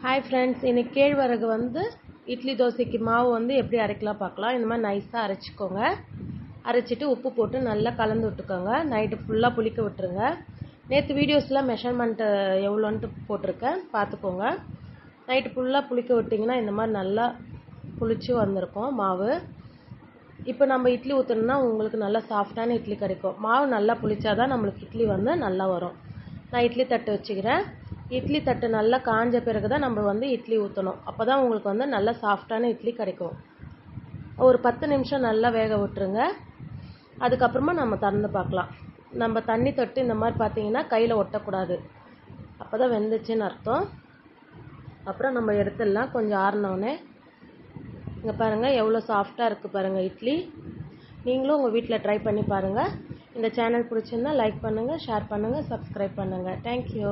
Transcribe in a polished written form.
Hi friends, இன்னைக்கு கேழ்வரகு இட்லி தோசைக்கு மாவு எப்படி அரைக்கலாம் பார்க்கலாம். இந்த மாதிரி நைஸாக அரைச்சிக்கோங்க. அரைச்சிட்டு உப்பு போட்டு நல்லா கலந்து விட்டுக்கோங்க. நைட்டு ஃபுல்லாக புளிக்க விட்டுருங்க. நேற்று வீடியோஸில் மெஷர்மெண்ட்டு எவ்வளோன்ட்டு போட்டிருக்கேன், பார்த்துக்கோங்க. நைட்டு ஃபுல்லாக புளிக்க விட்டிங்கன்னா இந்த மாதிரி நல்லா புளிச்சு வந்திருக்கும் மாவு. இப்போ நம்ம இட்லி ஊற்றணுன்னா உங்களுக்கு நல்லா சாஃப்டான இட்லி கிடைக்கும். மாவு நல்லா புளிச்சாதான் நம்மளுக்கு இட்லி நல்லா வரும். நான் இட்லி தட்டு வச்சுக்கிறேன். இட்லி தட்டு நல்லா காஞ்ச பிறகு தான் நம்ம இட்லி ஊற்றணும். அப்போ தான் உங்களுக்கு நல்லா சாஃப்டான இட்லி கிடைக்கும். ஒரு 10 நிமிஷம் நல்லா வேக விட்டுருங்க. அதுக்கப்புறமா நம்ம திறந்து பார்க்கலாம். நம்ம தண்ணி தொட்டு இந்த மாதிரி பார்த்தீங்கன்னா கையில் ஒட்டக்கூடாது. அப்போ தான் வெந்துச்சுன்னு அர்த்தம். அப்புறம் நம்ம எடுத்துடலாம். கொஞ்சம் ஆறினோடனே இங்கே பாருங்கள் எவ்வளோ சாஃப்டாக இருக்குது பாருங்கள் இட்லி. நீங்களும் உங்கள் வீட்டில் ட்ரை பண்ணி பாருங்கள். இந்த சேனல் பிடிச்சிருந்தா லைக் பண்ணுங்கள், ஷேர் பண்ணுங்கள், சப்ஸ்கிரைப் பண்ணுங்கள். தேங்க்யூ.